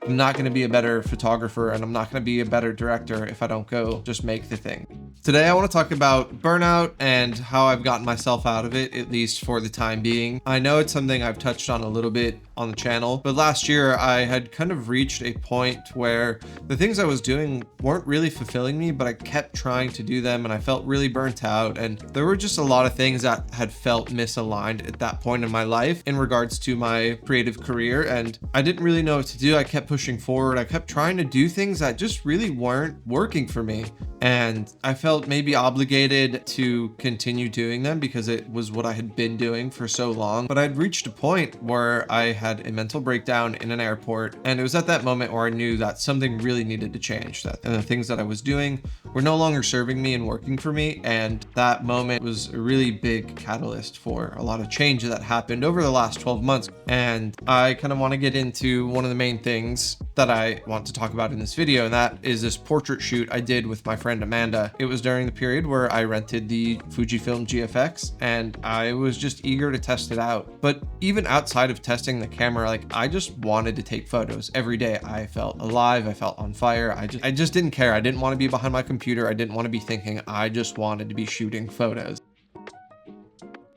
I'm not going to be a better photographer, and I'm not going to be a better director if I don't go just make the thing. Today, I want to talk about burnout and how I've gotten myself out of it, at least for the time being. I know it's something I've touched on a little bit on the channel, but last year I had kind of reached a point where the things I was doing weren't really fulfilling me, but I kept trying to do them and I felt really burnt out. And there were just a lot of things that had felt misaligned at that point in my life in regards to my creative career. And I didn't really know what to do. I kept pushing forward. I kept trying to do things that just really weren't working for me. And I felt maybe obligated to continue doing them because it was what I had been doing for so long. But I'd reached a point where I had a mental breakdown in an airport. And it was at that moment where I knew that something really needed to change. And the things that I was doing were no longer serving me and working for me. And that moment was a really big catalyst for a lot of change that happened over the last 12 months. And I kind of want to get into one of the main things that I want to talk about in this video, and that is this portrait shoot I did with my friend Amanda. It was during the period where I rented the Fujifilm GFX, and I was just eager to test it out. But even outside of testing the camera, like, I just wanted to take photos every day. I felt alive. I felt on fire. I just didn't care. I didn't want to be behind my computer. I didn't want to be thinking. I just wanted to be shooting photos.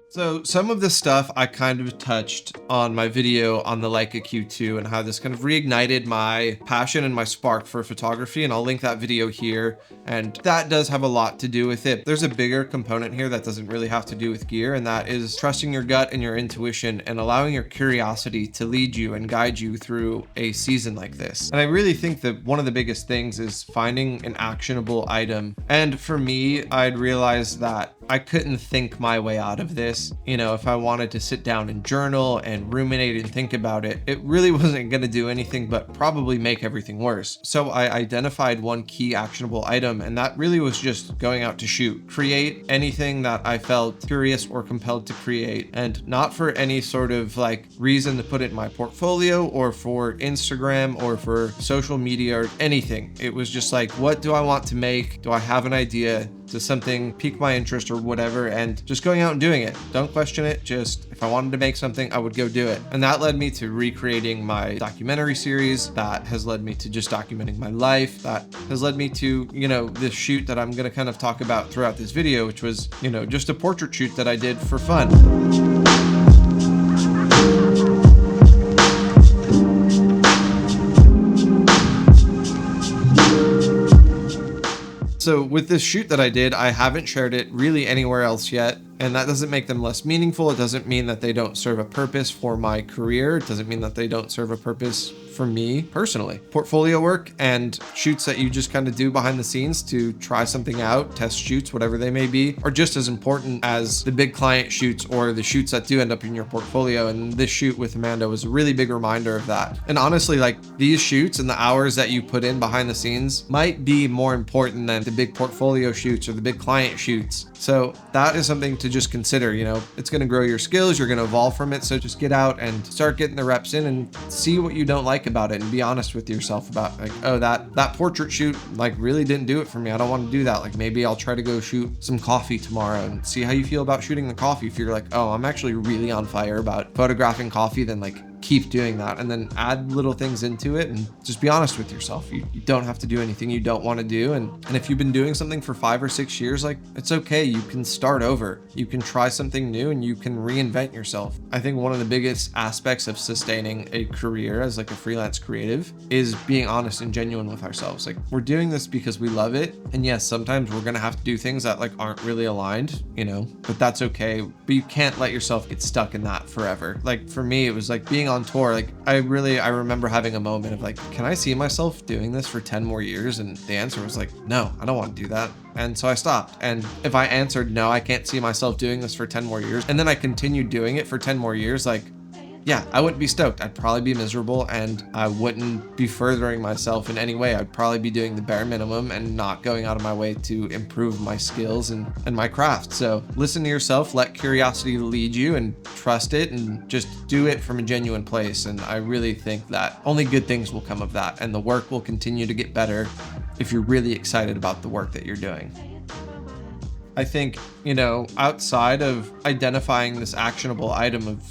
So some of this stuff I kind of touched on my video on the Leica Q2 and how this kind of reignited my passion and my spark for photography, and I'll link that video here. And that does have a lot to do with it. There's a bigger component here that doesn't really have to do with gear, and that is trusting your gut and your intuition and allowing your curiosity to lead you and guide you through a season like this. And I really think that one of the biggest things is finding an actionable item. And for me, I'd realized that I couldn't think my way out of this. You know, if I wanted to sit down and journal and ruminate and think about it, it really wasn't going to do anything but probably make everything worse. So I identified one key actionable item, and that really was just going out to shoot. Create anything that I felt curious or compelled to create, and not for any sort of like reason to put it in my portfolio or for Instagram or for social media or anything. It was just like, what do I want to make? Do I have an idea? Does something pique my interest or whatever? And just going out and doing it. Don't question it. Just if I wanted to make something, I would go do it. And that led me to recreating my documentary series. That has led me to just documenting my life. That has led me to, you know, this shoot that I'm going to kind of talk about throughout this video, which was, you know, just a portrait shoot that I did for fun. So with this shoot that I did, I haven't shared it really anywhere else yet. And that doesn't make them less meaningful. It doesn't mean that they don't serve a purpose for my career. It doesn't mean that they don't serve a purpose for me personally. Portfolio work and shoots that you just kind of do behind the scenes to try something out, test shoots, whatever they may be, are just as important as the big client shoots or the shoots that do end up in your portfolio. And this shoot with Amanda was a really big reminder of that. And honestly, like, these shoots and the hours that you put in behind the scenes might be more important than the big portfolio shoots or the big client shoots. So that is something to just consider. You know, it's going to grow your skills. You're going to evolve from it. So just get out and start getting the reps in and see what you don't like about it, and be honest with yourself about, like, oh, that portrait shoot like really didn't do it for me. I don't want to do that. Like, maybe I'll try to go shoot some coffee tomorrow and see how you feel about shooting the coffee. If you're like, oh, I'm actually really on fire about photographing coffee, then like keep doing that, and then add little things into it and just be honest with yourself. You don't have to do anything you don't want to do. And if you've been doing something for 5 or 6 years, like, it's okay. You can start over. You can try something new and you can reinvent yourself. I think one of the biggest aspects of sustaining a career as like a freelance creative is being honest and genuine with ourselves. Like, we're doing this because we love it. And yes, sometimes we're going to have to do things that like aren't really aligned, you know, but that's okay. But you can't let yourself get stuck in that forever. Like, for me, it was like being on tour. Like, I remember having a moment of like, can I see myself doing this for 10 more years? And the answer was like, no, I don't want to do that. And so I stopped. And if I answered, no, I can't see myself doing this for 10 more years, and then I continued doing it for 10 more years, like, yeah, I wouldn't be stoked. I'd probably be miserable, and I wouldn't be furthering myself in any way. I'd probably be doing the bare minimum and not going out of my way to improve my skills and my craft. So listen to yourself, let curiosity lead you, and trust it, and just do it from a genuine place. And I really think that only good things will come of that, and the work will continue to get better if you're really excited about the work that you're doing. I think, you know, outside of identifying this actionable item of,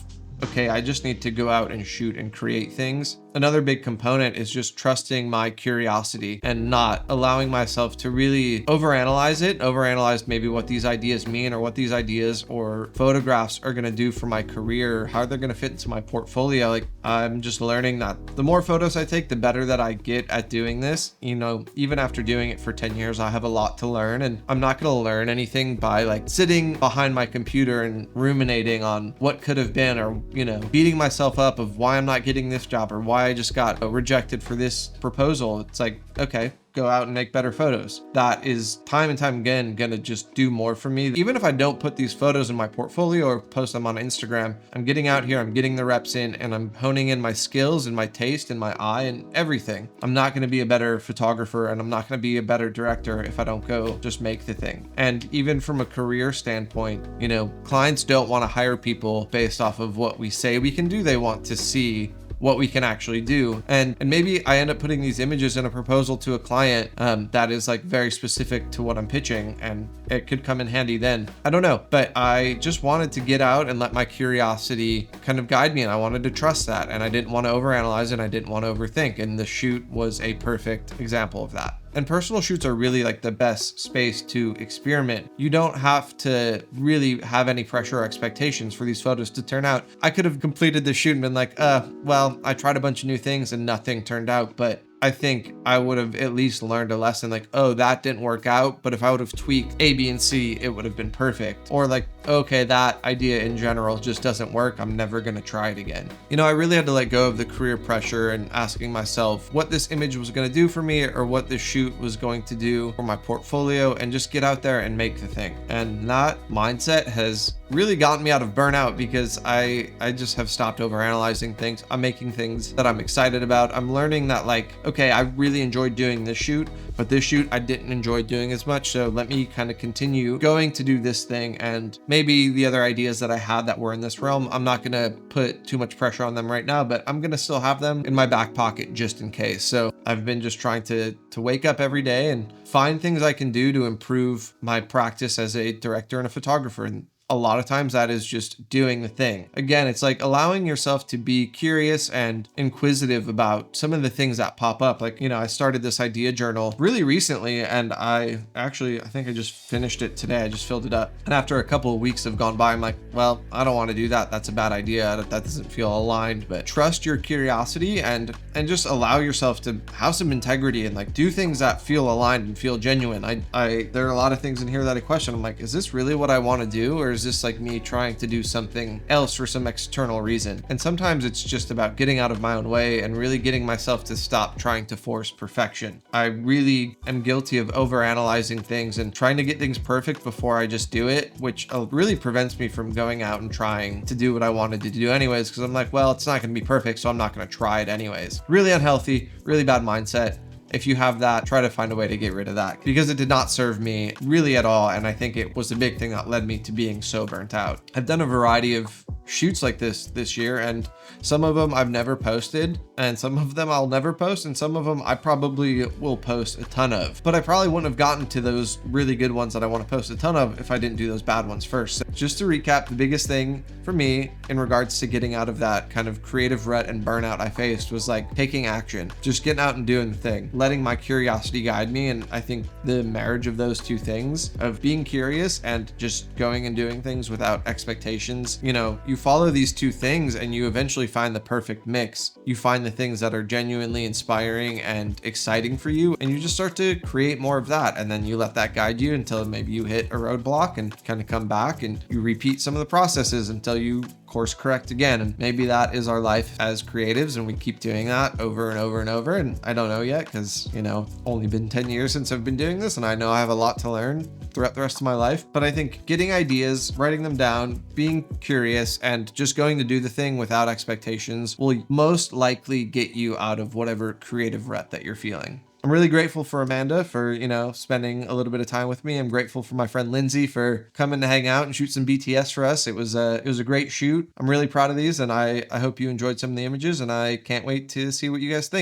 okay, I just need to go out and shoot and create things, another big component is just trusting my curiosity and not allowing myself to really overanalyze maybe what these ideas mean or what these ideas or photographs are going to do for my career, how they're going to fit into my portfolio. Like, I'm just learning that the more photos I take, the better that I get at doing this. You know, even after doing it for 10 years, I have a lot to learn, and I'm not going to learn anything by like sitting behind my computer and ruminating on what could have been, or, you know, beating myself up of why I'm not getting this job or why I just got rejected for this proposal. It's like, okay, go out and make better photos. That is time and time again gonna just do more for me. Even if I don't put these photos in my portfolio or post them on Instagram, I'm getting out here, I'm getting the reps in, and I'm honing in my skills and my taste and my eye and everything. I'm not gonna be a better photographer, and I'm not gonna be a better director if I don't go just make the thing. And even from a career standpoint, you know, clients don't want to hire people based off of what we say we can do. They want to see what we can actually do. And maybe I end up putting these images in a proposal to a client that is like very specific to what I'm pitching, and it could come in handy then. I don't know, but I just wanted to get out and let my curiosity kind of guide me, and I wanted to trust that, and I didn't want to overanalyze and I didn't want to overthink, and the shoot was a perfect example of that. And personal shoots are really like the best space to experiment. You don't have to really have any pressure or expectations for these photos to turn out. I could have completed the shoot and been like, well, I tried a bunch of new things and nothing turned out, but I think I would have at least learned a lesson, like, oh, that didn't work out, but if I would have tweaked A, B, and C, it would have been perfect. Or like, okay, that idea in general just doesn't work, I'm never gonna try it again. You know, I really had to let go of the career pressure and asking myself what this image was gonna do for me, or what this shoot was going to do for my portfolio, and just get out there and make the thing. And that mindset has really gotten me out of burnout, because I just have stopped overanalyzing things. I'm making things that I'm excited about. I'm learning that, like, okay, I really enjoyed doing this shoot, but this shoot I didn't enjoy doing as much, so let me kind of continue going to do this thing, and maybe the other ideas that I had that were in this realm, I'm not gonna put too much pressure on them right now, but I'm gonna still have them in my back pocket just in case. So I've been just trying to wake up every day and find things I can do to improve my practice as a director and a photographer. And a lot of times that is just doing the thing. Again, it's like allowing yourself to be curious and inquisitive about some of the things that pop up. Like, you know, I started this idea journal really recently, and I think I just finished it today. I just filled it up. And after a couple of weeks have gone by, I'm like, well, I don't want to do that. That's a bad idea. That doesn't feel aligned. But trust your curiosity and just allow yourself to have some integrity and like do things that feel aligned and feel genuine. There are a lot of things in here that I question. I'm like, is this really what I want to do? Or is this like me trying to do something else for some external reason? And sometimes it's just about getting out of my own way and really getting myself to stop trying to force perfection. I really am guilty of overanalyzing things and trying to get things perfect before I just do it, which really prevents me from going out and trying to do what I wanted to do anyways, because I'm like, well, it's not going to be perfect, so I'm not going to try it anyways. Really unhealthy, really bad mindset. If you have that, try to find a way to get rid of that, because it did not serve me really at all. And I think it was a big thing that led me to being so burnt out. I've done a variety of shoots like this year, and some of them I've never posted, and some of them I'll never post, and some of them I probably will post a ton of. But I probably wouldn't have gotten to those really good ones that I want to post a ton of if I didn't do those bad ones first. So just to recap, the biggest thing for me in regards to getting out of that kind of creative rut and burnout I faced was like taking action, just getting out and doing the thing, letting my curiosity guide me. And I think the marriage of those two things, of being curious and just going and doing things without expectations, you know, you follow these two things and you eventually find the perfect mix. You find the things that are genuinely inspiring and exciting for you, and you just start to create more of that. And then you let that guide you until maybe you hit a roadblock and kind of come back, and you repeat some of the processes until you course correct again. And maybe that is our life as creatives, and we keep doing that over and over and over. And I don't know yet, because, you know, only been 10 years since I've been doing this, and I know I have a lot to learn throughout the rest of my life. But I think getting ideas, writing them down, being curious, and just going to do the thing without expectations will most likely get you out of whatever creative rut that you're feeling. I'm really grateful for Amanda for, you know, spending a little bit of time with me. I'm grateful for my friend Lindsay for coming to hang out and shoot some BTS for us. It was a great shoot. I'm really proud of these, and I hope you enjoyed some of the images, and I can't wait to see what you guys think.